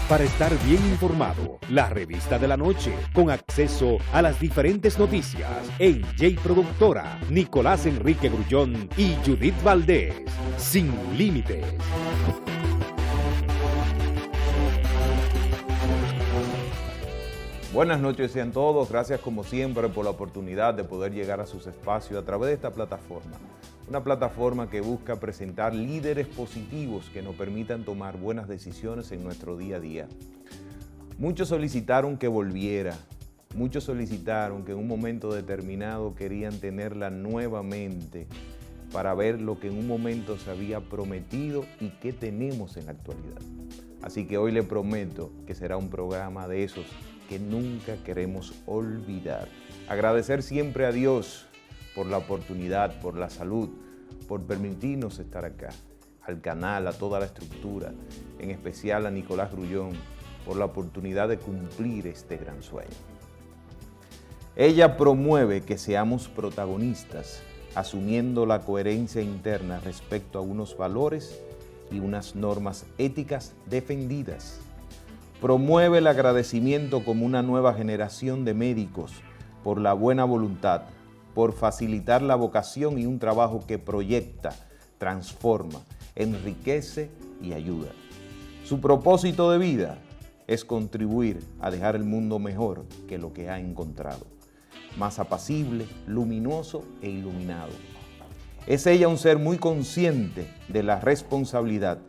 Para estar bien informado, la revista de la noche, con acceso a las diferentes noticias en J Productora, Nicolás Enrique Grullón y Judith Valdés. Sin límites. Buenas noches sean todos, gracias como siempre por la oportunidad de poder llegar a sus espacios a través de esta plataforma. Una plataforma que busca presentar líderes positivos que nos permitan tomar buenas decisiones en nuestro día a día. Muchos solicitaron que volviera, muchos solicitaron que en un momento determinado querían tenerla nuevamente para ver lo que en un momento se había prometido y qué tenemos en la actualidad. Así que hoy le prometo que será un programa de esos que nunca queremos olvidar. Agradecer siempre a Dios por la oportunidad, por la salud, por permitirnos estar acá, al canal, a toda la estructura, en especial a Nicolás Grullón, por la oportunidad de cumplir este gran sueño. Ella promueve que seamos protagonistas, asumiendo la coherencia interna respecto a unos valores y unas normas éticas defendidas. Promueve el agradecimiento como una nueva generación de médicos por la buena voluntad, por facilitar la vocación y un trabajo que proyecta, transforma, enriquece y ayuda. Su propósito de vida es contribuir a dejar el mundo mejor que lo que ha encontrado, más apacible, luminoso e iluminado. Es ella un ser muy consciente de la responsabilidad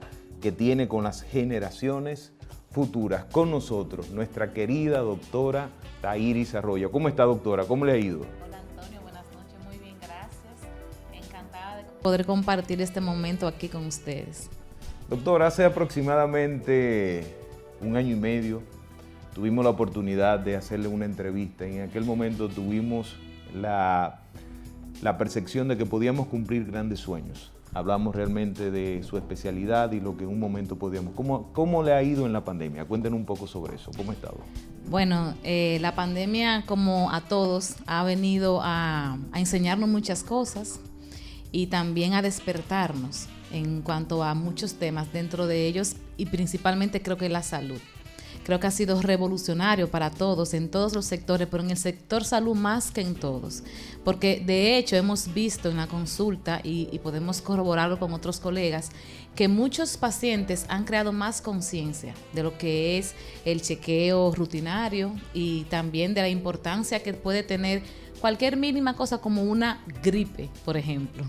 que tiene con las generaciones futuras. Con nosotros, nuestra querida doctora Thairis Arroyo. ¿Cómo está, doctora? ¿Cómo le ha ido? Hola, Antonio. Buenas noches. Muy bien, gracias. Encantada de poder compartir este momento aquí con ustedes. Doctora, hace aproximadamente 1 año y medio tuvimos la oportunidad de hacerle una entrevista. En aquel momento tuvimos la percepción de que podíamos cumplir grandes sueños. Hablamos realmente de su especialidad y lo que en un momento podíamos. ¿Cómo le ha ido en la pandemia? Cuéntenos un poco sobre eso. ¿Cómo ha estado? Bueno, la pandemia, como a todos, ha venido a enseñarnos muchas cosas y también a despertarnos en cuanto a muchos temas, dentro de ellos y principalmente creo que la salud. Creo que ha sido revolucionario para todos, en todos los sectores, pero en el sector salud más que en todos. Porque de hecho hemos visto en la consulta, y podemos corroborarlo con otros colegas, que muchos pacientes han creado más conciencia de lo que es el chequeo rutinario y también de la importancia que puede tener cualquier mínima cosa como una gripe, por ejemplo.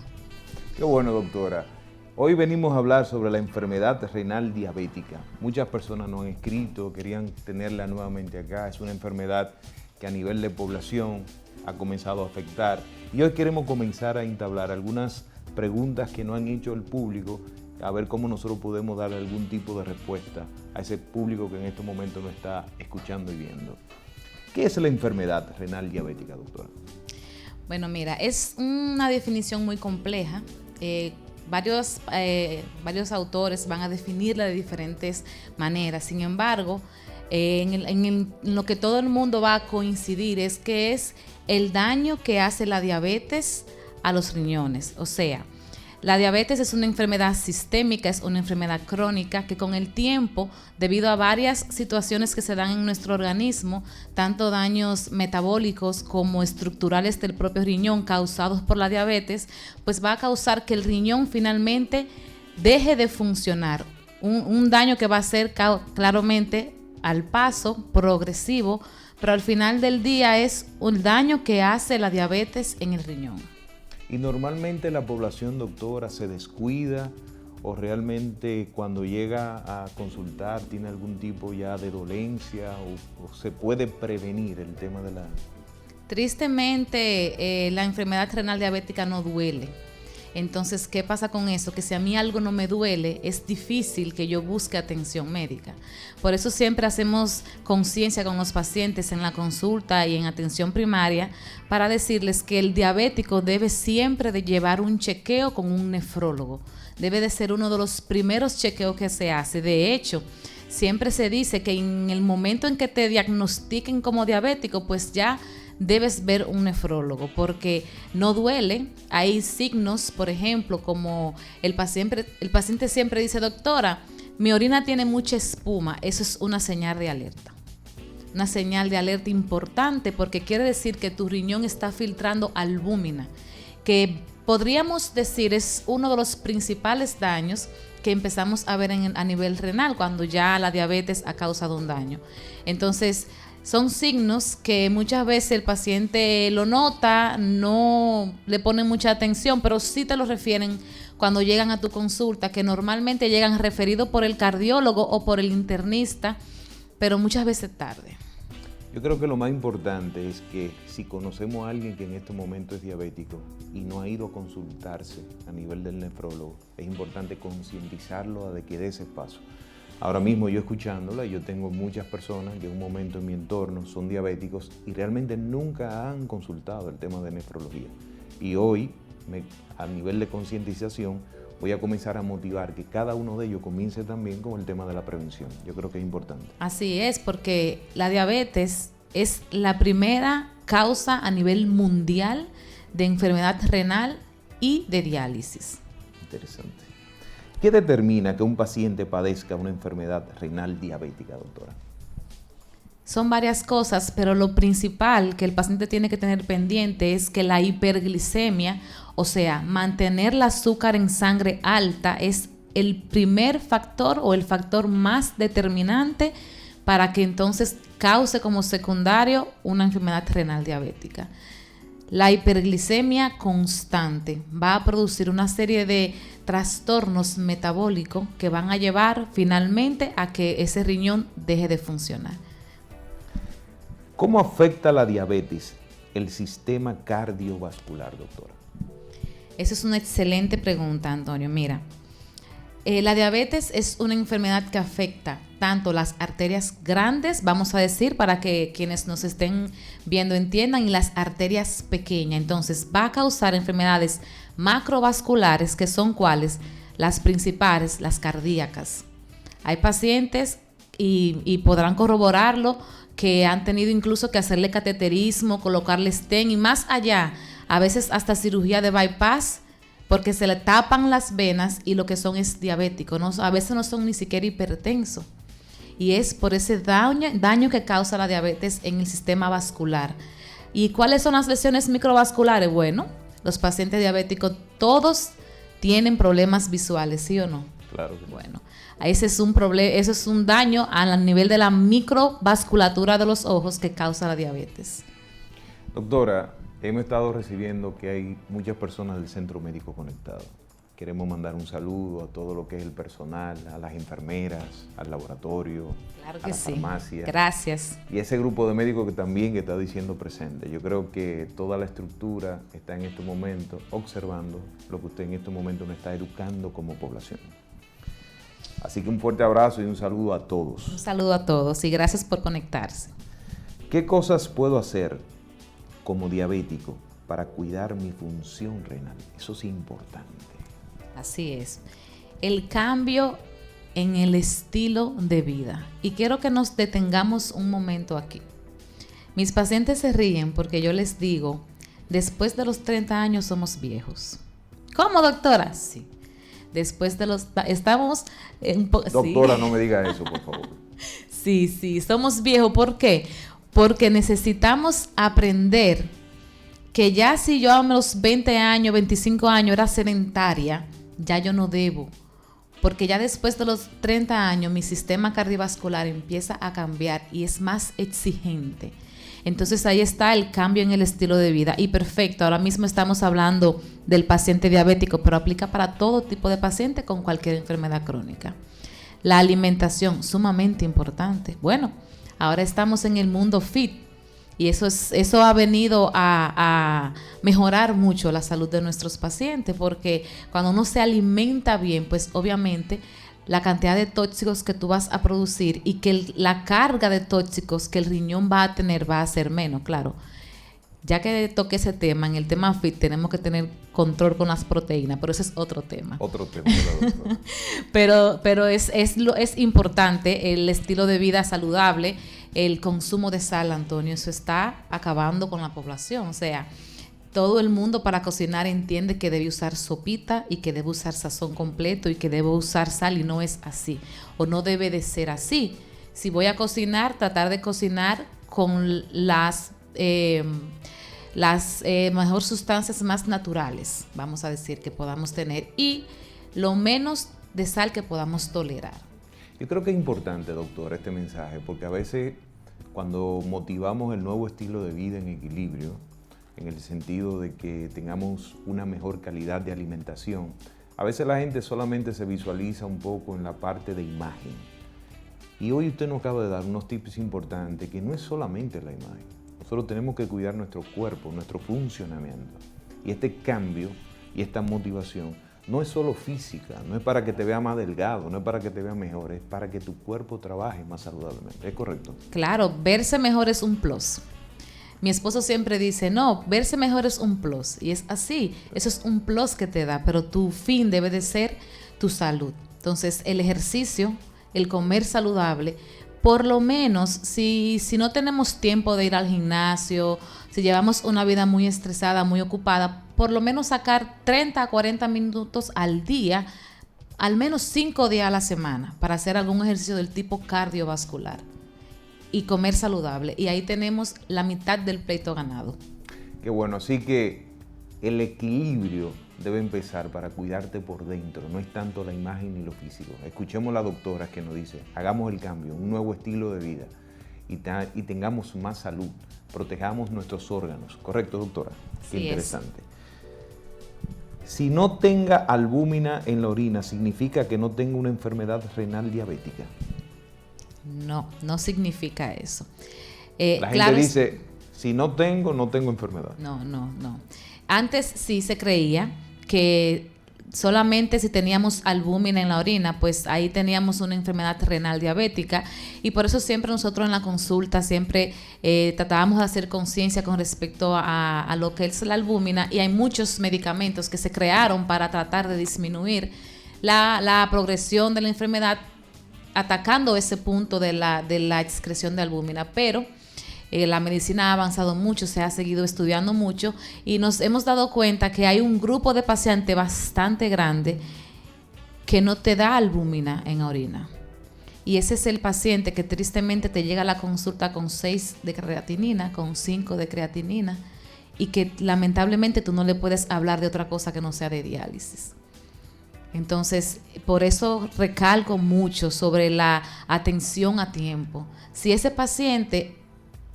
Qué bueno, doctora. Hoy venimos a hablar sobre la enfermedad renal diabética. Muchas personas nos han escrito, querían tenerla nuevamente acá. Es una enfermedad que a nivel de población ha comenzado a afectar. Y hoy queremos comenzar a entablar algunas preguntas que nos han hecho el público, a ver cómo nosotros podemos darle algún tipo de respuesta a ese público que en este momento nos está escuchando y viendo. ¿Qué es la enfermedad renal diabética, doctora? Bueno, mira, es una definición muy compleja. Varios autores van a definirla de diferentes maneras. Sin embargo, en lo que todo el mundo va a coincidir es que es el daño que hace la diabetes a los riñones. O sea, la diabetes es una enfermedad sistémica, es una enfermedad crónica que con el tiempo, debido a varias situaciones que se dan en nuestro organismo, tanto daños metabólicos como estructurales del propio riñón causados por la diabetes, pues va a causar que el riñón finalmente deje de funcionar. Un daño que va a ser claramente al paso, progresivo, pero al final del día es un daño que hace la diabetes en el riñón. Y normalmente la población, doctora, se descuida o realmente cuando llega a consultar tiene algún tipo ya de dolencia o se puede prevenir el tema de la... Tristemente, la enfermedad renal diabética no duele. Entonces, ¿qué pasa con eso? Que si a mí algo no me duele, es difícil que yo busque atención médica. Por eso siempre hacemos conciencia con los pacientes en la consulta y en atención primaria para decirles que el diabético debe siempre de llevar un chequeo con un nefrólogo. Debe de ser uno de los primeros chequeos que se hace. De hecho, siempre se dice que en el momento en que te diagnostiquen como diabético, pues ya debes ver un nefrólogo porque no duele. Hay signos, por ejemplo, como el paciente siempre dice, doctora, mi orina tiene mucha espuma. Eso es una señal de alerta. Una señal de alerta importante porque quiere decir que tu riñón está filtrando albúmina, que podríamos decir es uno de los principales daños que empezamos a ver a nivel renal cuando ya la diabetes ha causado un daño. Entonces, son signos que muchas veces el paciente lo nota, no le pone mucha atención, pero sí te lo refieren cuando llegan a tu consulta, que normalmente llegan referidos por el cardiólogo o por el internista, pero muchas veces tarde. Yo creo que lo más importante es que si conocemos a alguien que en este momento es diabético y no ha ido a consultarse a nivel del nefrólogo, es importante concientizarlo de que dé ese paso. Ahora mismo yo escuchándola, yo tengo muchas personas que en un momento en mi entorno son diabéticos y realmente nunca han consultado el tema de nefrología. Y hoy, a nivel de concientización, voy a comenzar a motivar que cada uno de ellos comience también con el tema de la prevención. Yo creo que es importante. Así es, porque la diabetes es la primera causa a nivel mundial de enfermedad renal y de diálisis. Interesante. ¿Qué determina que un paciente padezca una enfermedad renal diabética, doctora? Son varias cosas, pero lo principal que el paciente tiene que tener pendiente es que la hiperglicemia, o sea, mantener el azúcar en sangre alta, es el primer factor o el factor más determinante para que entonces cause como secundario una enfermedad renal diabética. La hiperglicemia constante va a producir una serie de trastornos metabólicos que van a llevar finalmente a que ese riñón deje de funcionar. ¿Cómo afecta la diabetes el sistema cardiovascular, doctora? Esa es una excelente pregunta, Antonio. Mira, la diabetes es una enfermedad que afecta tanto las arterias grandes, vamos a decir, para que quienes nos estén viendo entiendan, y las arterias pequeñas. Entonces, va a causar enfermedades macrovasculares, que son ¿cuáles? Las principales, las cardíacas. Hay pacientes, y podrán corroborarlo, que han tenido incluso que hacerle cateterismo, colocarle stent y más allá, a veces hasta cirugía de bypass, porque se le tapan las venas y lo que son es diabéticos, ¿no? A veces no son ni siquiera hipertensos. Y es por ese daño que causa la diabetes en el sistema vascular. ¿Y cuáles son las lesiones microvasculares? Bueno, los pacientes diabéticos todos tienen problemas visuales, ¿sí o no? Claro que sí. Bueno, ese es un problema, eso es un daño al nivel de la microvasculatura de los ojos que causa la diabetes. Doctora, hemos estado recibiendo que hay muchas personas del Centro Médico conectado. Queremos mandar un saludo a todo lo que es el personal, a las enfermeras, al laboratorio, claro que a la sí. farmacia. Gracias. Y ese grupo de médicos que también está diciendo presente. Yo creo que toda la estructura está en este momento observando lo que usted en este momento nos está educando como población. Así que un fuerte abrazo y un saludo a todos. Un saludo a todos y gracias por conectarse. ¿Qué cosas puedo hacer como diabético para cuidar mi función renal? Eso es importante. Así es. El cambio en el estilo de vida. Y quiero que nos detengamos un momento aquí. Mis pacientes se ríen porque yo les digo, después de los 30 años somos viejos. ¿Cómo, doctora? Sí. Después de los... Estamos... Doctora, sí. No me diga eso, por favor. Sí, somos viejos. ¿Por qué? Porque necesitamos aprender que ya si yo a los 20 años, 25 años era sedentaria, ya yo no debo. Porque ya después de los 30 años mi sistema cardiovascular empieza a cambiar y es más exigente. Entonces ahí está el cambio en el estilo de vida. Y perfecto, ahora mismo estamos hablando del paciente diabético, pero aplica para todo tipo de paciente con cualquier enfermedad crónica. La alimentación, sumamente importante. Bueno, ahora estamos en el mundo fit y eso ha venido a mejorar mucho la salud de nuestros pacientes, porque cuando uno se alimenta bien, pues obviamente la cantidad de tóxicos que tú vas a producir y que la carga de tóxicos que el riñón va a tener va a ser menos, claro. Ya que toqué ese tema, en el tema fit tenemos que tener control con las proteínas, pero ese es otro tema. Otro tema, doctora. pero es importante el estilo de vida saludable, el consumo de sal, Antonio. Eso está acabando con la población. O sea, todo el mundo para cocinar entiende que debe usar sopita y que debe usar sazón completo y que debe usar sal, y no es así, o no debe de ser así. Si voy a cocinar, tratar de cocinar con las mejor sustancias más naturales, vamos a decir, que podamos tener, y lo menos de sal que podamos tolerar. Yo creo que es importante, doctora, este mensaje, porque a veces cuando motivamos el nuevo estilo de vida en equilibrio, en el sentido de que tengamos una mejor calidad de alimentación, a veces la gente solamente se visualiza un poco en la parte de imagen. Y hoy usted nos acaba de dar unos tips importantes, que no es solamente la imagen. Nosotros tenemos que cuidar nuestro cuerpo, nuestro funcionamiento. Y este cambio y esta motivación no es solo física, no es para que te vea más delgado, no es para que te vea mejor, es para que tu cuerpo trabaje más saludablemente. ¿Es correcto? Claro, verse mejor es un plus. Mi esposo siempre dice, no, verse mejor es un plus. Y es así, eso es un plus que te da, pero tu fin debe de ser tu salud. Entonces, el ejercicio, el comer saludable, por lo menos, si no tenemos tiempo de ir al gimnasio, si llevamos una vida muy estresada, muy ocupada, por lo menos sacar 30 a 40 minutos al día, al menos 5 días a la semana, para hacer algún ejercicio del tipo cardiovascular y comer saludable. Y ahí tenemos la mitad del pleito ganado. Qué bueno, así que el equilibrio debe empezar para cuidarte por dentro, no es tanto la imagen ni lo físico. Escuchemos a la doctora que nos dice, hagamos el cambio, un nuevo estilo de vida y tengamos más salud, protejamos nuestros órganos. ¿Correcto, doctora? Qué interesante. Si no tenga albúmina en la orina, ¿significa que no tenga una enfermedad renal diabética? No, no significa eso. La gente dice, si no tengo enfermedad. No. Antes sí se creía que solamente si teníamos albúmina en la orina, pues ahí teníamos una enfermedad renal diabética, y por eso siempre nosotros en la consulta siempre tratábamos de hacer conciencia con respecto a lo que es la albúmina, y hay muchos medicamentos que se crearon para tratar de disminuir la progresión de la enfermedad, atacando ese punto de la excreción de albúmina, pero la medicina ha avanzado mucho, se ha seguido estudiando mucho, y nos hemos dado cuenta que hay un grupo de pacientes bastante grande que no te da albúmina en la orina. Y ese es el paciente que tristemente te llega a la consulta con 6 de creatinina, con 5 de creatinina, y que lamentablemente tú no le puedes hablar de otra cosa que no sea de diálisis. Entonces, por eso recalco mucho sobre la atención a tiempo. Si ese paciente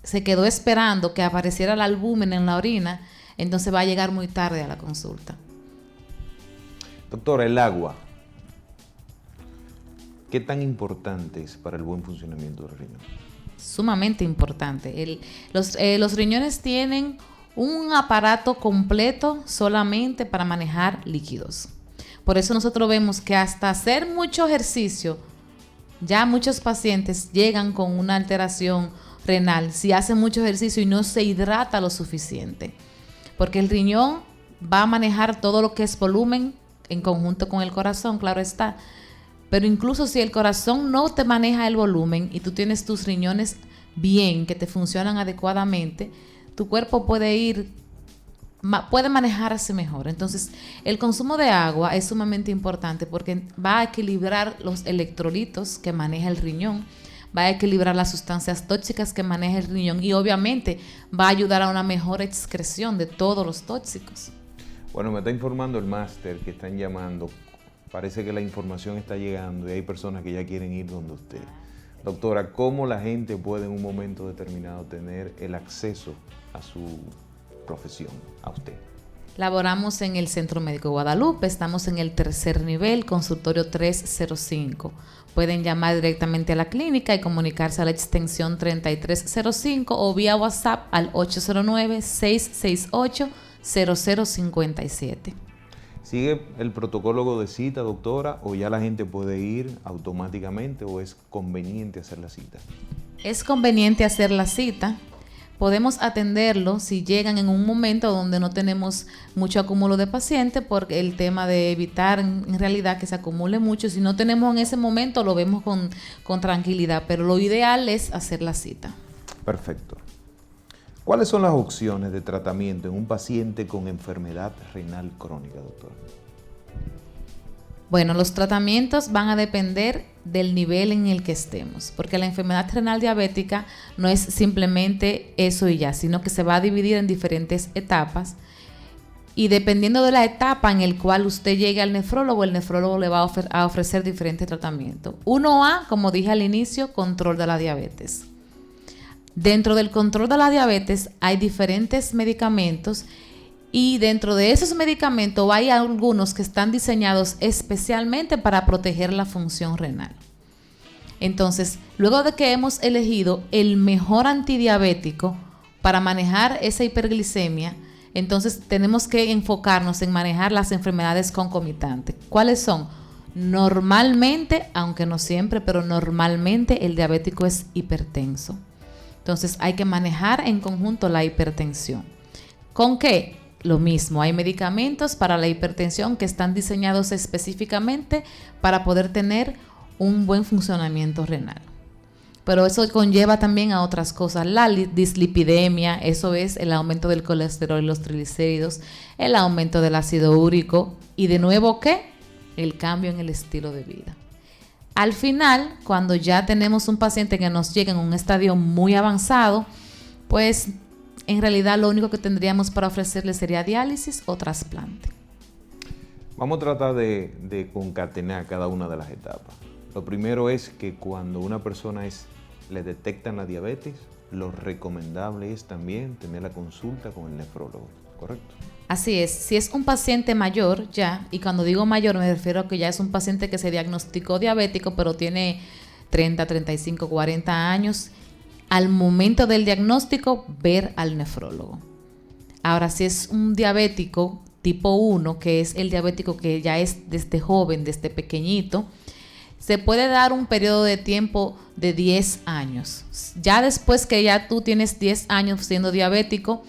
se quedó esperando que apareciera la albúmina en la orina, entonces va a llegar muy tarde a la consulta. Doctora, el agua, ¿qué tan importante es para el buen funcionamiento del riñón? Sumamente importante. Los riñones tienen un aparato completo solamente para manejar líquidos. Por eso nosotros vemos que hasta hacer mucho ejercicio, ya muchos pacientes llegan con una alteración renal si hacen mucho ejercicio y no se hidrata lo suficiente. Porque el riñón va a manejar todo lo que es volumen en conjunto con el corazón, claro está. Pero incluso si el corazón no te maneja el volumen y tú tienes tus riñones bien, que te funcionan adecuadamente, tu cuerpo puede manejarse mejor. Entonces, el consumo de agua es sumamente importante porque va a equilibrar los electrolitos que maneja el riñón, va a equilibrar las sustancias tóxicas que maneja el riñón, y obviamente va a ayudar a una mejor excreción de todos los tóxicos. Bueno, me está informando el máster que están llamando. Parece que la información está llegando y hay personas que ya quieren ir donde usted. Doctora, ¿cómo la gente puede en un momento determinado tener el acceso a su profesión, a usted? Laboramos en el Centro Médico Guadalupe, estamos en el 3er nivel, consultorio 305. Pueden llamar directamente a la clínica y comunicarse a la extensión 3305 o vía WhatsApp al 809-668-0057. ¿Sigue el protocolo de cita, doctora, o ya la gente puede ir automáticamente, o es conveniente hacer la cita? Es conveniente hacer la cita, podemos atenderlo si llegan en un momento donde no tenemos mucho acúmulo de pacientes, por el tema de evitar en realidad que se acumule mucho. Si no tenemos en ese momento, lo vemos con tranquilidad, pero lo ideal es hacer la cita. Perfecto. ¿Cuáles son las opciones de tratamiento en un paciente con enfermedad renal crónica, doctora? Bueno, los tratamientos van a depender del nivel en el que estemos, porque la enfermedad renal diabética no es simplemente eso y ya, sino que se va a dividir en diferentes etapas, y dependiendo de la etapa en el cual usted llegue al nefrólogo, el nefrólogo le va a ofrecer diferentes tratamientos. 1A, como dije al inicio, control de la diabetes. Dentro del control de la diabetes hay diferentes medicamentos, y dentro de esos medicamentos hay algunos que están diseñados especialmente para proteger la función renal. Entonces, luego de que hemos elegido el mejor antidiabético para manejar esa hiperglicemia, entonces tenemos que enfocarnos en manejar las enfermedades concomitantes. ¿Cuáles son? Normalmente, aunque no siempre, pero normalmente el diabético es hipertenso. Entonces hay que manejar en conjunto la hipertensión. ¿Con qué? Lo mismo, hay medicamentos para la hipertensión que están diseñados específicamente para poder tener un buen funcionamiento renal. Pero eso conlleva también a otras cosas, la dislipidemia, eso es el aumento del colesterol y los triglicéridos, el aumento del ácido úrico y de nuevo, ¿qué? El cambio en el estilo de vida. Al final, cuando ya tenemos un paciente que nos llega en un estadio muy avanzado, pues en realidad lo único que tendríamos para ofrecerle sería diálisis o trasplante. Vamos a tratar de concatenar cada una de las etapas. Lo primero es que cuando una persona le detectan la diabetes, lo recomendable es también tener la consulta con el nefrólogo, ¿correcto? Así es, si es un paciente mayor ya, y cuando digo mayor me refiero a que ya es un paciente que se diagnosticó diabético, pero tiene 30, 35, 40 años, al momento del diagnóstico, ver al nefrólogo. Ahora, si es un diabético tipo 1, que es el diabético que ya es desde joven, desde pequeñito, se puede dar un periodo de tiempo de 10 años. Ya después que ya tú tienes 10 años siendo diabético,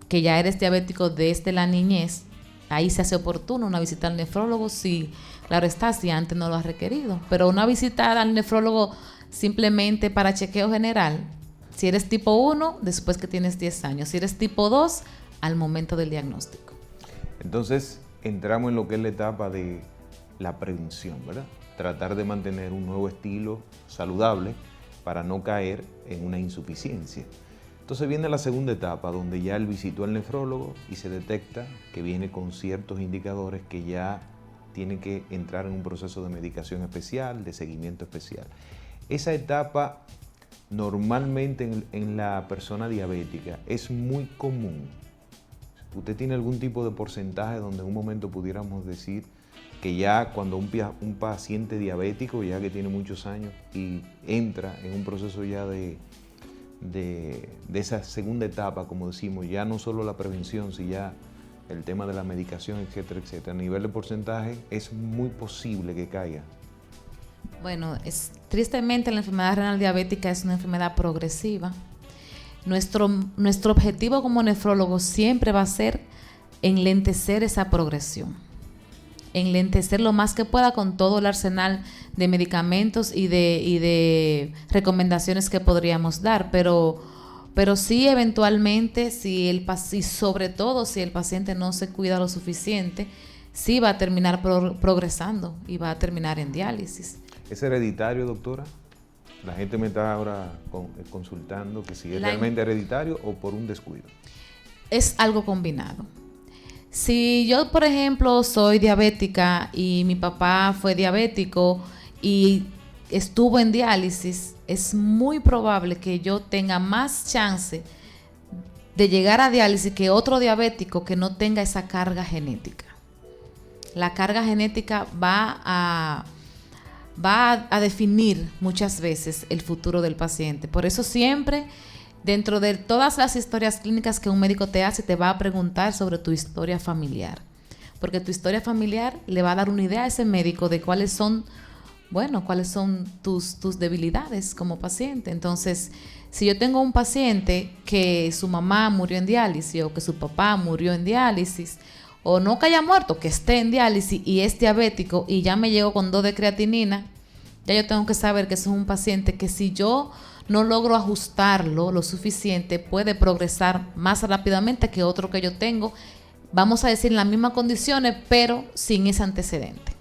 que ya eres diabético desde la niñez, ahí se hace oportuno una visita al nefrólogo, si, claro está, si antes no lo has requerido. Pero una visita al nefrólogo simplemente para chequeo general, si eres tipo 1, después que tienes 10 años. Si eres tipo 2, al momento del diagnóstico. Entonces, entramos en lo que es la etapa de la prevención, ¿verdad? Tratar de mantener un nuevo estilo saludable para no caer en una insuficiencia. Entonces viene la segunda etapa, donde ya él visitó al nefrólogo y se detecta que viene con ciertos indicadores que ya tiene que entrar en un proceso de medicación especial, de seguimiento especial. Esa etapa normalmente en la persona diabética es muy común. ¿Usted tiene algún tipo de porcentaje donde en un momento pudiéramos decir que ya cuando un paciente diabético, ya que tiene muchos años y entra en un proceso ya de esa segunda etapa, como decimos, ya no solo la prevención, sino ya el tema de la medicación, etcétera, etcétera, a nivel de porcentaje es muy posible que caiga? Bueno, tristemente la enfermedad renal diabética es una enfermedad progresiva. Nuestro objetivo como nefrólogo siempre va a ser enlentecer esa progresión, enlentecer lo más que pueda con todo el arsenal de medicamentos y de recomendaciones que podríamos dar, pero sí eventualmente, y sobre todo si el paciente no se cuida lo suficiente, sí va a terminar progresando y va a terminar en diálisis. ¿Es hereditario, doctora? La gente me está ahora consultando que si es realmente hereditario o por un descuido. Es algo combinado. Si yo, por ejemplo, soy diabética y mi papá fue diabético y estuvo en diálisis, es muy probable que yo tenga más chance de llegar a diálisis que otro diabético que no tenga esa carga genética. La carga genética va a definir muchas veces el futuro del paciente. Por eso siempre, dentro de todas las historias clínicas que un médico te hace, te va a preguntar sobre tu historia familiar. Porque tu historia familiar le va a dar una idea a ese médico de cuáles son bueno, cuáles son tus debilidades como paciente. Entonces, si yo tengo un paciente que su mamá murió en diálisis o que su papá murió en diálisis, o no que haya muerto, que esté en diálisis y es diabético y ya me llegó con 2 de creatinina, ya yo tengo que saber que ese es un paciente que si yo no logro ajustarlo lo suficiente, puede progresar más rápidamente que otro que yo tengo, vamos a decir, en las mismas condiciones, pero sin ese antecedente.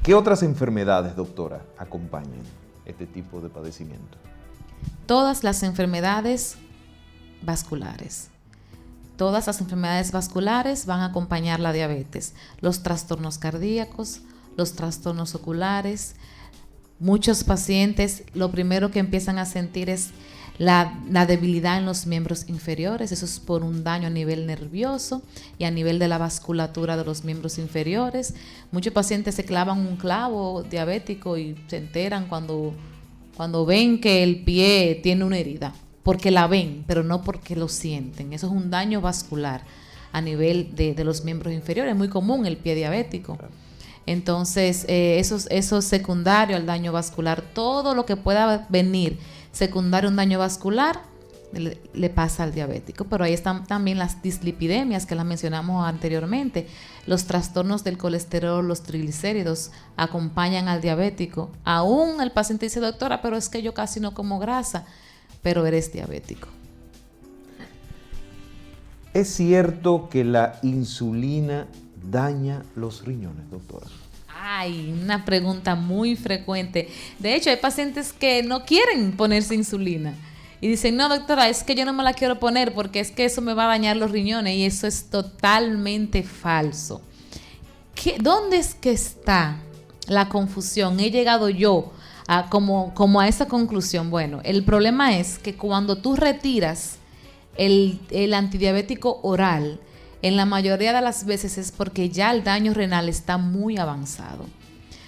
¿Qué otras enfermedades, doctora, acompañan este tipo de padecimiento? Todas las enfermedades vasculares. Todas las enfermedades vasculares van a acompañar la diabetes. Los trastornos cardíacos, los trastornos oculares. Muchos pacientes lo primero que empiezan a sentir es la debilidad en los miembros inferiores. Eso es por un daño a nivel nervioso y a nivel de la vasculatura de los miembros inferiores. Muchos pacientes se clavan un clavo diabético y se enteran cuando ven que el pie tiene una herida, porque la ven, pero no porque lo sienten. Eso es un daño vascular a nivel de los miembros inferiores. Es muy común el pie diabético. Entonces, eso es secundario al daño vascular. Todo lo que pueda venir secundario a un daño vascular le pasa al diabético. Pero ahí están también las dislipidemias que las mencionamos anteriormente. Los trastornos del colesterol, los triglicéridos acompañan al diabético. Aún el paciente dice, doctora, pero es que yo casi no como grasa, pero eres diabético. ¿Es cierto que la insulina daña los riñones, doctora? Ay, una pregunta muy frecuente. De hecho, hay pacientes que no quieren ponerse insulina y dicen, no, doctora, es que yo no me la quiero poner porque es que eso me va a dañar los riñones, y eso es totalmente falso. ¿Dónde es que está la confusión? He llegado yo como a esa conclusión. Bueno, el problema es que cuando tú retiras el antidiabético oral, en la mayoría de las veces es porque ya el daño renal está muy avanzado. O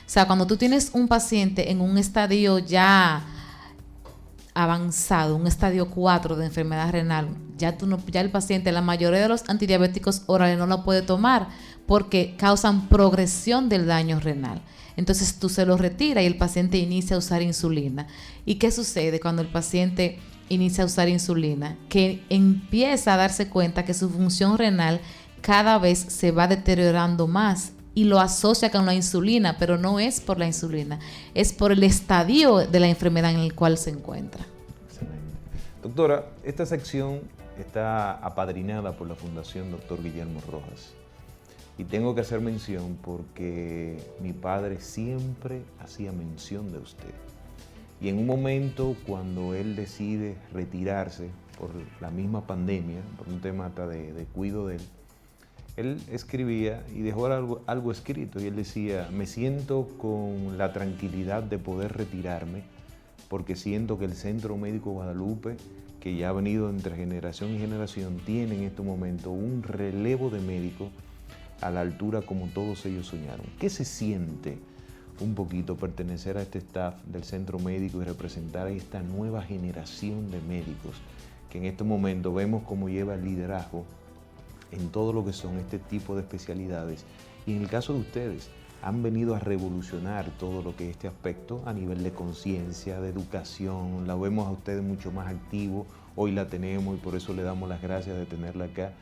sea, cuando tú tienes un paciente en un estadio ya avanzado, un estadio 4 de enfermedad renal, ya el paciente, la mayoría de los antidiabéticos orales no lo puede tomar porque causan progresión del daño renal. Entonces tú se lo retiras y el paciente inicia a usar insulina. ¿Y qué sucede cuando el paciente inicia a usar insulina? Que empieza a darse cuenta que su función renal cada vez se va deteriorando más y lo asocia con la insulina, pero no es por la insulina, es por el estadio de la enfermedad en el cual se encuentra. Excelente. Doctora, esta sección está apadrinada por la Fundación Dr. Guillermo Rojas. Y tengo que hacer mención porque mi padre siempre hacía mención de usted. Y en un momento cuando él decide retirarse por la misma pandemia, por un tema hasta de cuidado de él escribía y dejó algo escrito y él decía, me siento con la tranquilidad de poder retirarme porque siento que el Centro Médico Guadalupe, que ya ha venido entre generación y generación, tiene en este momento un relevo de médicos a la altura como todos ellos soñaron. ¿Qué se siente un poquito pertenecer a este staff del centro médico y representar a esta nueva generación de médicos que en este momento vemos cómo lleva el liderazgo en todo lo que son este tipo de especialidades? Y en el caso de ustedes, han venido a revolucionar todo lo que es este aspecto a nivel de conciencia, de educación. La vemos a ustedes mucho más activo, hoy la tenemos y por eso le damos las gracias de tenerla acá.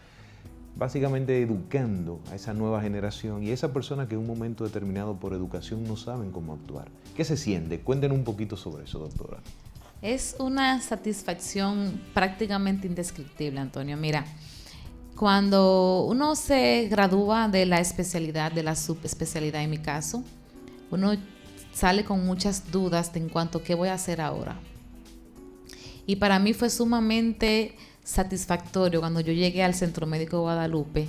Básicamente educando a esa nueva generación y a esa persona que en un momento determinado por educación no saben cómo actuar. ¿Qué se siente? Cuéntenos un poquito sobre eso, doctora. Es una satisfacción prácticamente indescriptible, Antonio. Mira, cuando uno se gradúa de la especialidad, de la subespecialidad en mi caso, uno sale con muchas dudas en cuanto a qué voy a hacer ahora. Y para mí fue sumamente satisfactorio cuando yo llegué al Centro Médico Guadalupe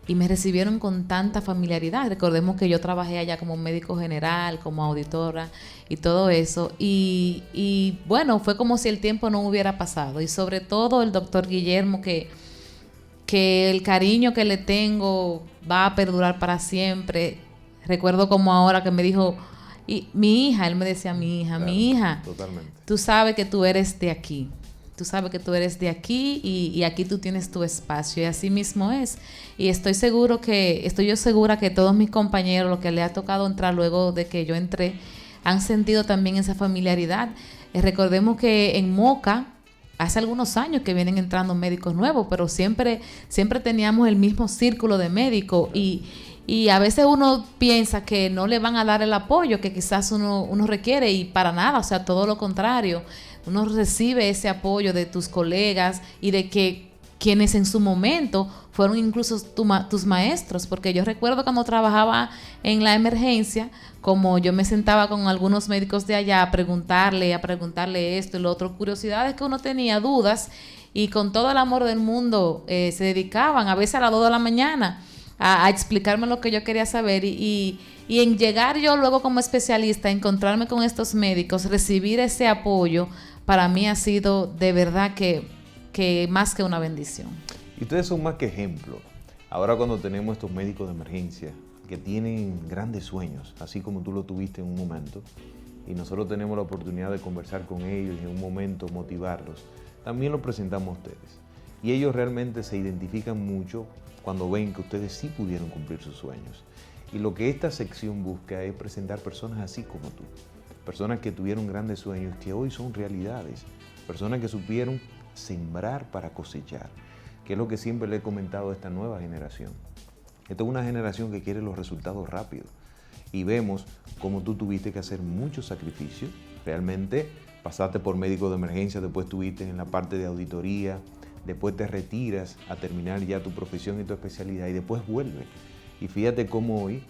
y me recibieron con tanta familiaridad. Recordemos que yo trabajé allá como médico general, como auditora y todo eso. Y bueno, fue como si el tiempo no hubiera pasado. Y sobre todo el doctor Guillermo, que el cariño que le tengo va a perdurar para siempre. Recuerdo como ahora que me dijo, y mi hija, él me decía, mi hija, totalmente. Tú sabes que tú eres de aquí. Tú sabes que tú eres de aquí y aquí tú tienes tu espacio, y así mismo es. Y estoy yo segura que todos mis compañeros, lo que le ha tocado entrar luego de que yo entré, han sentido también esa familiaridad. Recordemos que en Moca, hace algunos años que vienen entrando médicos nuevos, pero siempre teníamos el mismo círculo de médicos y a veces uno piensa que no le van a dar el apoyo que quizás uno requiere y para nada, o sea, todo lo contrario. Uno recibe ese apoyo de tus colegas y de que quienes en su momento fueron incluso tus maestros, porque yo recuerdo cuando trabajaba en la emergencia, como yo me sentaba con algunos médicos de allá a preguntarle esto y lo otro, curiosidades que uno tenía, dudas, y con todo el amor del mundo se dedicaban, a veces a las 2 de la mañana, a explicarme lo que yo quería saber y en llegar yo luego como especialista, encontrarme con estos médicos, recibir ese apoyo, para mí ha sido de verdad que más que una bendición. Y ustedes son más que ejemplo. Ahora cuando tenemos estos médicos de emergencia que tienen grandes sueños, así como tú lo tuviste en un momento, y nosotros tenemos la oportunidad de conversar con ellos y en un momento motivarlos, también lo presentamos a ustedes. Y ellos realmente se identifican mucho cuando ven que ustedes sí pudieron cumplir sus sueños. Y lo que esta sección busca es presentar personas así como tú, personas que tuvieron grandes sueños que hoy son realidades, personas que supieron sembrar para cosechar, que es lo que siempre le he comentado a esta nueva generación. Esta es una generación que quiere los resultados rápidos y vemos cómo tú tuviste que hacer muchos sacrificios, realmente pasaste por médico de emergencia, después estuviste en la parte de auditoría, después te retiras a terminar ya tu profesión y tu especialidad y después vuelves. Y fíjate cómo hoy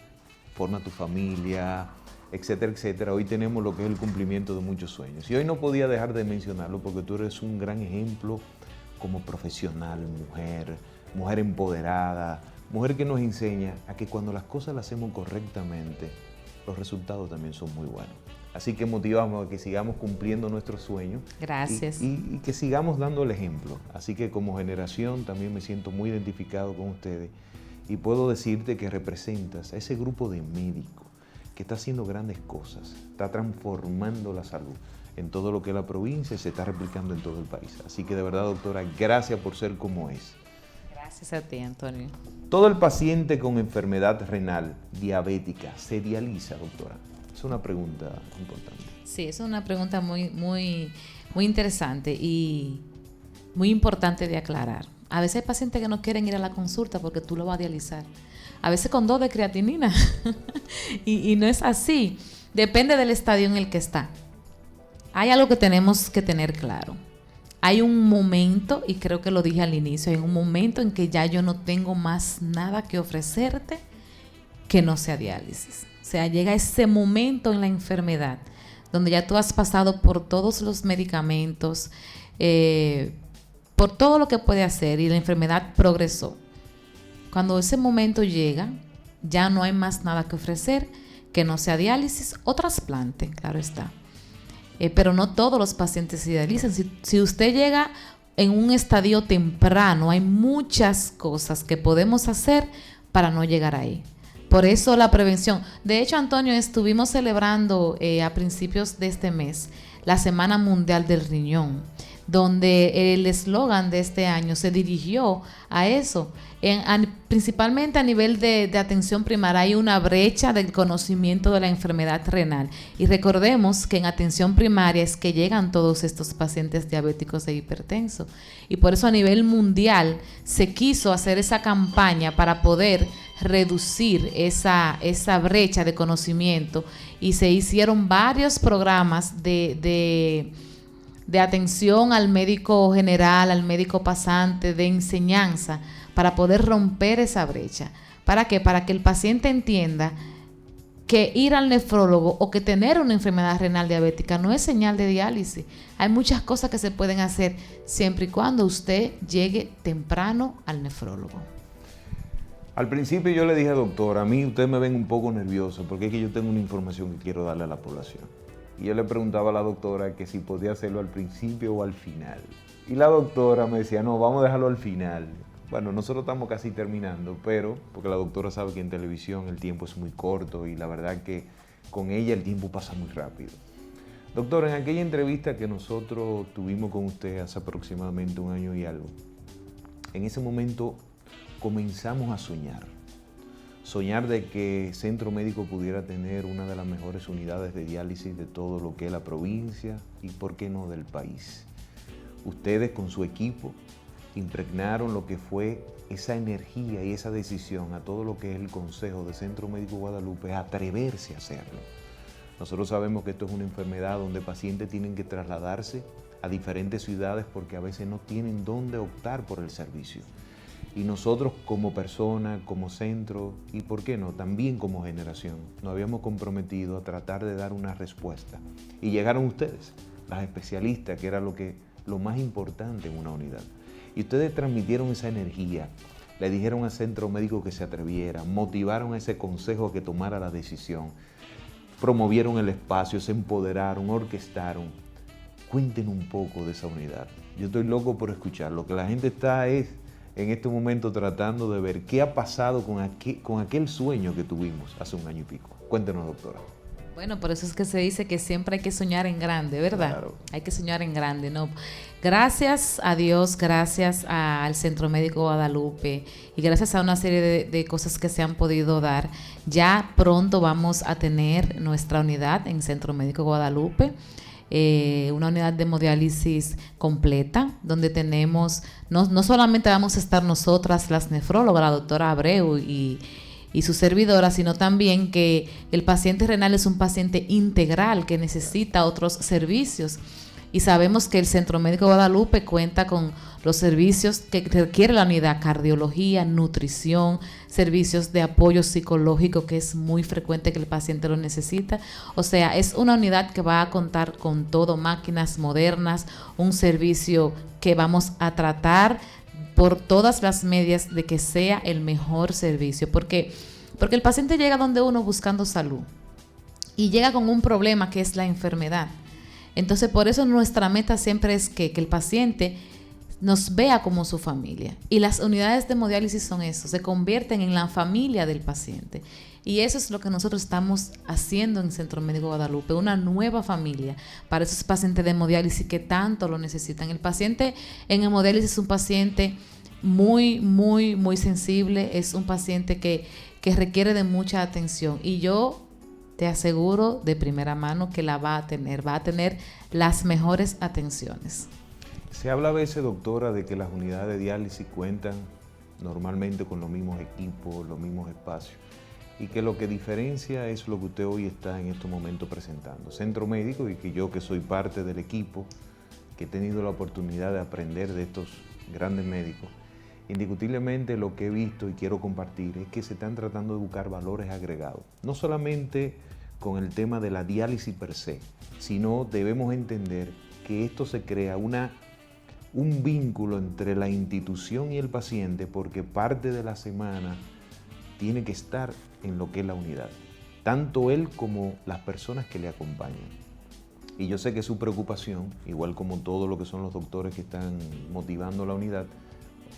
forma tu familia, etcétera, etcétera. Hoy tenemos lo que es el cumplimiento de muchos sueños. Y hoy no podía dejar de mencionarlo porque tú eres un gran ejemplo como profesional, mujer empoderada, mujer que nos enseña a que cuando las cosas las hacemos correctamente, los resultados también son muy buenos. Así que motivamos a que sigamos cumpliendo nuestros sueños. Gracias. Y que sigamos dando el ejemplo. Así que como generación también me siento muy identificado con ustedes y puedo decirte que representas a ese grupo de médicos que está haciendo grandes cosas, está transformando la salud en todo lo que es la provincia y se está replicando en todo el país. Así que de verdad, doctora, gracias por ser como es. Gracias a ti, Antonio. Todo el paciente con enfermedad renal diabética se dializa, doctora. Es una pregunta importante. Sí, es una pregunta muy interesante y muy importante de aclarar. A veces hay pacientes que no quieren ir a la consulta porque tú lo vas a dializar. A veces con 2 de creatinina. y no es así. Depende del estadio en el que está. Hay algo que tenemos que tener claro. Hay un momento, y creo que lo dije al inicio, hay un momento en que ya yo no tengo más nada que ofrecerte que no sea diálisis. O sea, llega ese momento en la enfermedad donde ya tú has pasado por todos los medicamentos, por todo lo que puede hacer y la enfermedad progresó. Cuando ese momento llega, ya no hay más nada que ofrecer que no sea diálisis o trasplante, claro está. Pero no todos los pacientes se dializan. Si usted llega en un estadio temprano, hay muchas cosas que podemos hacer para no llegar ahí. Por eso la prevención. De hecho, Antonio, estuvimos celebrando a principios de este mes la Semana Mundial del Riñón, donde el eslogan de este año se dirigió a eso. Principalmente a nivel de atención primaria hay una brecha del conocimiento de la enfermedad renal. Y recordemos que en atención primaria es que llegan todos estos pacientes diabéticos e hipertensos. Y por eso a nivel mundial se quiso hacer esa campaña para poder reducir esa brecha de conocimiento. Y se hicieron varios programas de atención al médico general, al médico pasante, de enseñanza, para poder romper esa brecha. ¿Para qué? Para que el paciente entienda que ir al nefrólogo o que tener una enfermedad renal diabética no es señal de diálisis. Hay muchas cosas que se pueden hacer siempre y cuando usted llegue temprano al nefrólogo. Al principio yo le dije, doctor, a mí ustedes me ven un poco nervioso porque es que yo tengo una información que quiero darle a la población. Y yo le preguntaba a la doctora que si podía hacerlo al principio o al final. Y la doctora me decía, no, vamos a dejarlo al final. Bueno, nosotros estamos casi terminando, pero porque la doctora sabe que en televisión el tiempo es muy corto y la verdad que con ella el tiempo pasa muy rápido. Doctora, en aquella entrevista que nosotros tuvimos con usted hace aproximadamente 1 año y algo, en ese momento comenzamos a soñar. soñar de que Centro Médico pudiera tener una de las mejores unidades de diálisis de todo lo que es la provincia y, por qué no, del país. Ustedes con su equipo impregnaron lo que fue esa energía y esa decisión a todo lo que es el Consejo de Centro Médico Guadalupe a atreverse a hacerlo. Nosotros sabemos que esto es una enfermedad donde pacientes tienen que trasladarse a diferentes ciudades porque a veces no tienen dónde optar por el servicio. Y nosotros como persona, como centro y, ¿por qué no?, también como generación, nos habíamos comprometido a tratar de dar una respuesta. Y llegaron ustedes, las especialistas, que era lo más importante en una unidad. Y ustedes transmitieron esa energía, le dijeron al Centro Médico que se atreviera, motivaron a ese consejo a que tomara la decisión, promovieron el espacio, se empoderaron, orquestaron. Cuenten un poco de esa unidad. Yo estoy loco por escuchar. Lo que la gente está es en este momento tratando de ver qué ha pasado con aquel sueño que tuvimos hace un año y pico. Cuéntenos, doctora. Bueno, por eso es que se dice que siempre hay que soñar en grande, ¿verdad? Claro. Hay que soñar en grande, ¿no? Gracias a Dios, gracias al Centro Médico Guadalupe y gracias a una serie de cosas que se han podido dar, ya pronto vamos a tener nuestra unidad en Centro Médico Guadalupe. Una unidad de hemodiálisis completa, donde tenemos, no solamente vamos a estar nosotras, las nefrólogas, la doctora Abreu y su servidora, sino también que el paciente renal es un paciente integral que necesita otros servicios. Y sabemos que el Centro Médico Guadalupe cuenta con los servicios que requiere la unidad: cardiología, nutrición, servicios de apoyo psicológico, que es muy frecuente que el paciente lo necesita. O sea, es una unidad que va a contar con todo, máquinas modernas, un servicio que vamos a tratar por todas las medidas de que sea el mejor servicio. Porque el paciente llega donde uno buscando salud y llega con un problema que es la enfermedad. Entonces, por eso nuestra meta siempre es que el paciente nos vea como su familia. Y las unidades de hemodiálisis son eso, se convierten en la familia del paciente. Y eso es lo que nosotros estamos haciendo en Centro Médico Guadalupe, una nueva familia para esos pacientes de hemodiálisis que tanto lo necesitan. El paciente en hemodiálisis es un paciente muy, muy, muy sensible, es un paciente que requiere de mucha atención. Y yo te aseguro de primera mano que la va a tener las mejores atenciones. Se habla a veces, doctora, de que las unidades de diálisis cuentan normalmente con los mismos equipos, los mismos espacios, y que lo que diferencia es lo que usted hoy está en estos momentos presentando. Centro Médico, y que yo, que soy parte del equipo, que he tenido la oportunidad de aprender de estos grandes médicos, indiscutiblemente lo que he visto y quiero compartir es que se están tratando de buscar valores agregados, no solamente con el tema de la diálisis per se, sino debemos entender que esto se crea un vínculo entre la institución y el paciente, porque parte de la semana tiene que estar en lo que es la unidad, tanto él como las personas que le acompañan. Y yo sé que su preocupación, igual como todo lo que son los doctores que están motivando la unidad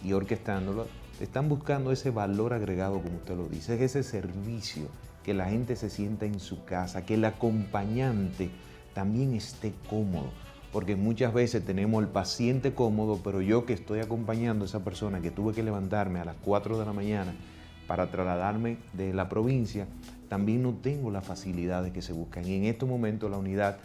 y orquestándola, están buscando ese valor agregado, como usted lo dice, es ese servicio, que la gente se sienta en su casa, que el acompañante también esté cómodo, porque muchas veces tenemos el paciente cómodo, pero yo que estoy acompañando a esa persona que tuve que levantarme a las 4 de la mañana para trasladarme de la provincia, también no tengo las facilidades que se buscan. Y en estos momentos la unidad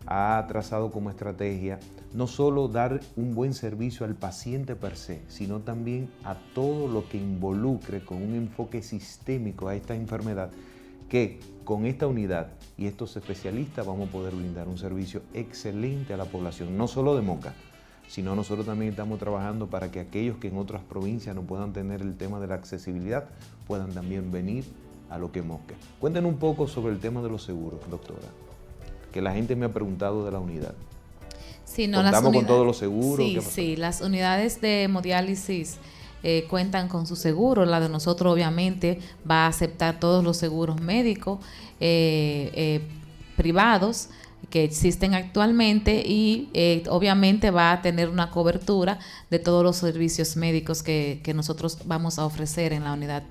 ha trazado como estrategia no solo dar un buen servicio al paciente per se, sino también a todo lo que involucre con un enfoque sistémico a esta enfermedad, que con esta unidad y estos especialistas vamos a poder brindar un servicio excelente a la población, no solo de Moca, sino nosotros también estamos trabajando para que aquellos que en otras provincias no puedan tener el tema de la accesibilidad, puedan también venir a lo que es Moca. Cuéntenos un poco sobre el tema de los seguros, doctora, que la gente me ha preguntado de la unidad. Sí, no, ¿Contamos con todos los seguros? Sí, las unidades de hemodiálisis cuentan con su seguro. La de nosotros obviamente va a aceptar todos los seguros médicos privados que existen actualmente y obviamente va a tener una cobertura de todos los servicios médicos que nosotros vamos a ofrecer en la unidad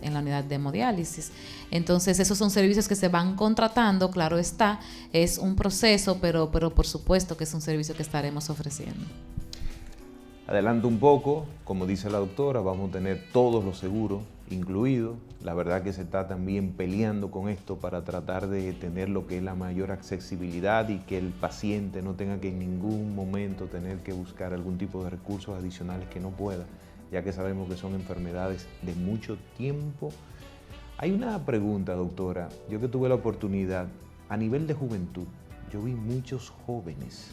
de hemodiálisis. Entonces esos son servicios que se van contratando, claro está, es un proceso, pero por supuesto que es un servicio que estaremos ofreciendo. Adelanto un poco, como dice la doctora, vamos a tener todos los seguros incluidos. La verdad que se está también peleando con esto para tratar de tener lo que es la mayor accesibilidad y que el paciente no tenga que en ningún momento tener que buscar algún tipo de recursos adicionales que no pueda, ya que sabemos que son enfermedades de mucho tiempo. Hay una pregunta, doctora. Yo que tuve la oportunidad, a nivel de juventud, yo vi muchos jóvenes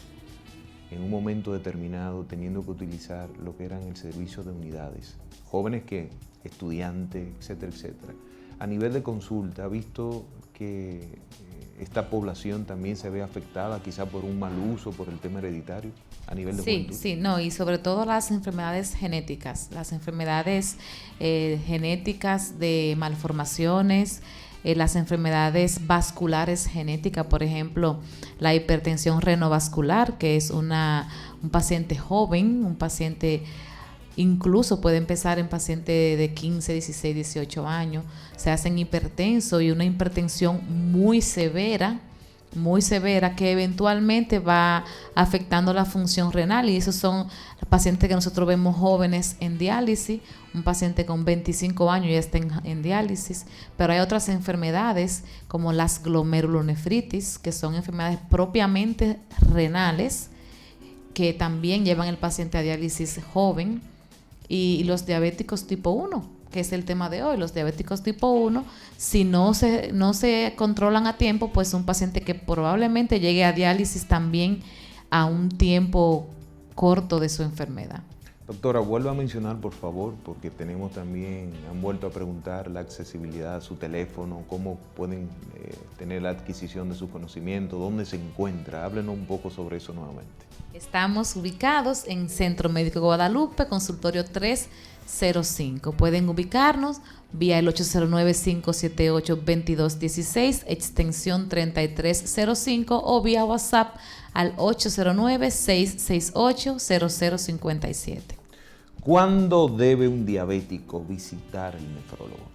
en un momento determinado teniendo que utilizar lo que eran el servicio de unidades. Jóvenes que, estudiantes, etcétera, etcétera. A nivel de consulta, ¿ha visto que esta población también se ve afectada quizá por un mal uso, por el tema hereditario a nivel de juventud? Sí, no, y sobre todo las enfermedades genéticas, genéticas de malformaciones, las enfermedades vasculares genéticas, por ejemplo, la hipertensión renovascular, que es un paciente joven, un paciente incluso puede empezar en pacientes de 15, 16, 18 años, se hacen hipertensos y una hipertensión muy severa que eventualmente va afectando la función renal, y esos son los pacientes que nosotros vemos jóvenes en diálisis. Un paciente con 25 años ya está en diálisis, pero hay otras enfermedades como las glomerulonefritis, que son enfermedades propiamente renales, que también llevan al paciente a diálisis joven, y los diabéticos tipo 1, que es el tema de hoy. Los diabéticos tipo 1, si no se controlan a tiempo, pues un paciente que probablemente llegue a diálisis también a un tiempo corto de su enfermedad. Doctora, vuelva a mencionar, por favor, porque tenemos también, han vuelto a preguntar la accesibilidad a su teléfono, cómo pueden tener la adquisición de su conocimiento, dónde se encuentra. Háblenos un poco sobre eso nuevamente. Estamos ubicados en Centro Médico Guadalupe, consultorio 305. Pueden ubicarnos vía el 809-578-2216, extensión 3305, o vía WhatsApp al 809-668-0057. ¿Cuándo debe un diabético visitar el nefrólogo?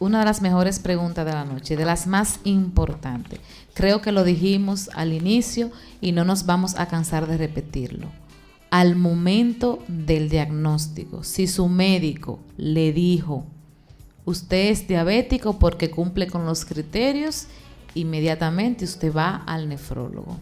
Una de las mejores preguntas de la noche, de las más importantes. Creo que lo dijimos al inicio y no nos vamos a cansar de repetirlo. Al momento del diagnóstico, si su médico le dijo, usted es diabético porque cumple con los criterios, inmediatamente usted va al nefrólogo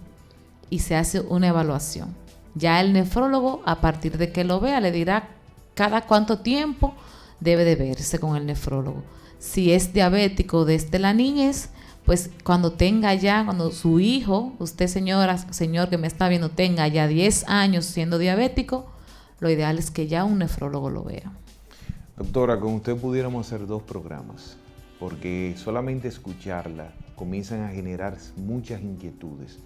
y se hace una evaluación. Ya el nefrólogo, a partir de que lo vea, le dirá cada cuánto tiempo debe de verse con el nefrólogo. Si es diabético desde la niñez, pues cuando su hijo, usted señor que me está viendo, tenga ya 10 años siendo diabético, lo ideal es que ya un nefrólogo lo vea. Doctora, con usted pudiéramos hacer 2 programas, porque solamente escucharla comienzan a generar muchas inquietudes.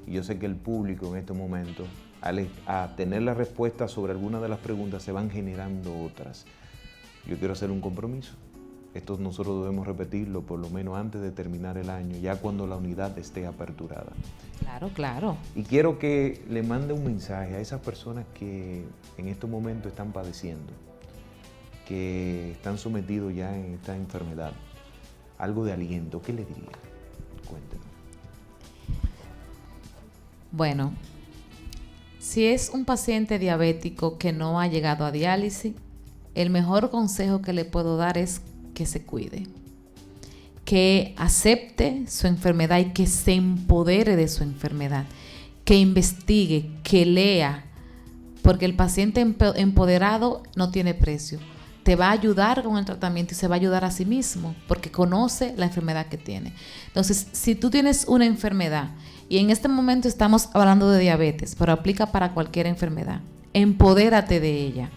Y yo sé que el público en este momento, a tener la respuesta sobre algunas de las preguntas, se van generando otras. Yo quiero hacer un compromiso. Esto nosotros debemos repetirlo por lo menos antes de terminar el año, ya cuando la unidad esté aperturada. Claro. Y quiero que le mande un mensaje a esas personas que en estos momentos están padeciendo, que están sometidos ya en esta enfermedad. Algo de aliento, ¿qué le diría? Cuéntenos. Bueno, si es un paciente diabético que no ha llegado a diálisis, el mejor consejo que le puedo dar es que se cuide, que acepte su enfermedad y que se empodere de su enfermedad, que investigue, que lea, porque el paciente empoderado no tiene precio. Te va a ayudar con el tratamiento y se va a ayudar a sí mismo porque conoce la enfermedad que tiene. Entonces, si tú tienes una enfermedad, y en este momento estamos hablando de diabetes, pero aplica para cualquier enfermedad, empodérate de ella,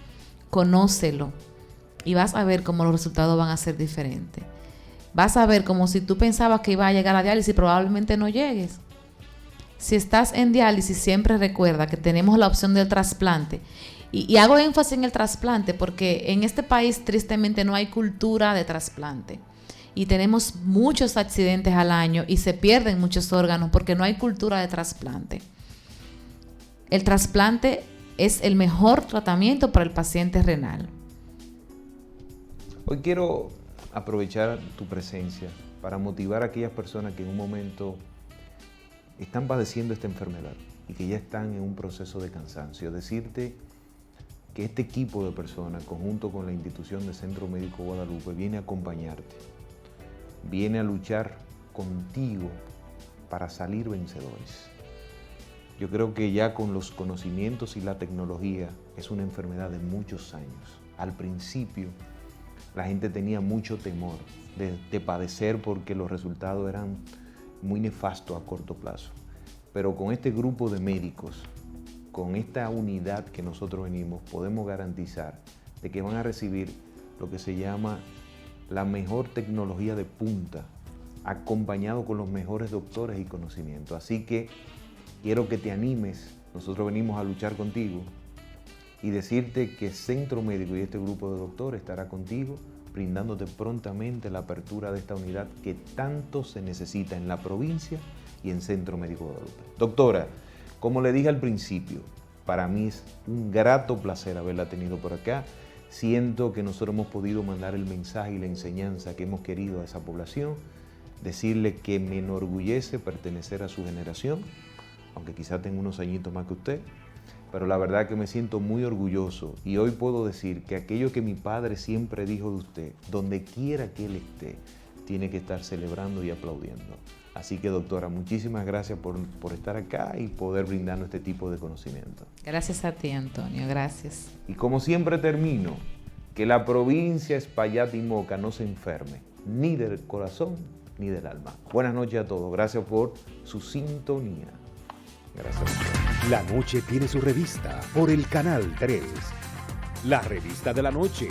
conócelo, y vas a ver cómo los resultados van a ser diferentes. Vas a ver como si tú pensabas que iba a llegar a diálisis, probablemente no llegues. Si estás en diálisis, siempre recuerda que tenemos la opción del trasplante. Y hago énfasis en el trasplante porque en este país tristemente no hay cultura de trasplante. Y tenemos muchos accidentes al año y se pierden muchos órganos porque no hay cultura de trasplante. El trasplante es el mejor tratamiento para el paciente renal. Hoy quiero aprovechar tu presencia para motivar a aquellas personas que en un momento están padeciendo esta enfermedad y que ya están en un proceso de cansancio. Decirte que este equipo de personas, conjunto con la institución de Centro Médico Guadalupe, viene a acompañarte, viene a luchar contigo para salir vencedores. Yo creo que ya con los conocimientos y la tecnología es una enfermedad de muchos años. Al principio la gente tenía mucho temor de padecer porque los resultados eran muy nefastos a corto plazo. Pero con este grupo de médicos, con esta unidad que nosotros venimos, podemos garantizar de que van a recibir lo que se llama la mejor tecnología de punta, acompañado con los mejores doctores y conocimientos. Así que quiero que te animes, nosotros venimos a luchar contigo y decirte que Centro Médico y este grupo de doctores estará contigo, brindándote prontamente la apertura de esta unidad que tanto se necesita en la provincia y en Centro Médico Guadalupe. Doctora, como le dije al principio, para mí es un grato placer haberla tenido por acá. Siento que nosotros hemos podido mandar el mensaje y la enseñanza que hemos querido a esa población, decirle que me enorgullece pertenecer a su generación, aunque quizá tenga unos añitos más que usted, pero la verdad que me siento muy orgulloso y hoy puedo decir que aquello que mi padre siempre dijo de usted, donde quiera que él esté, tiene que estar celebrando y aplaudiendo. Así que, doctora, muchísimas gracias por estar acá y poder brindarnos este tipo de conocimiento. Gracias a ti, Antonio, gracias. Y como siempre termino, que la provincia Espaillat y Moca no se enferme, ni del corazón ni del alma. Buenas noches a todos, gracias por su sintonía. Gracias. La noche tiene su revista por el Canal 3. La revista de la noche.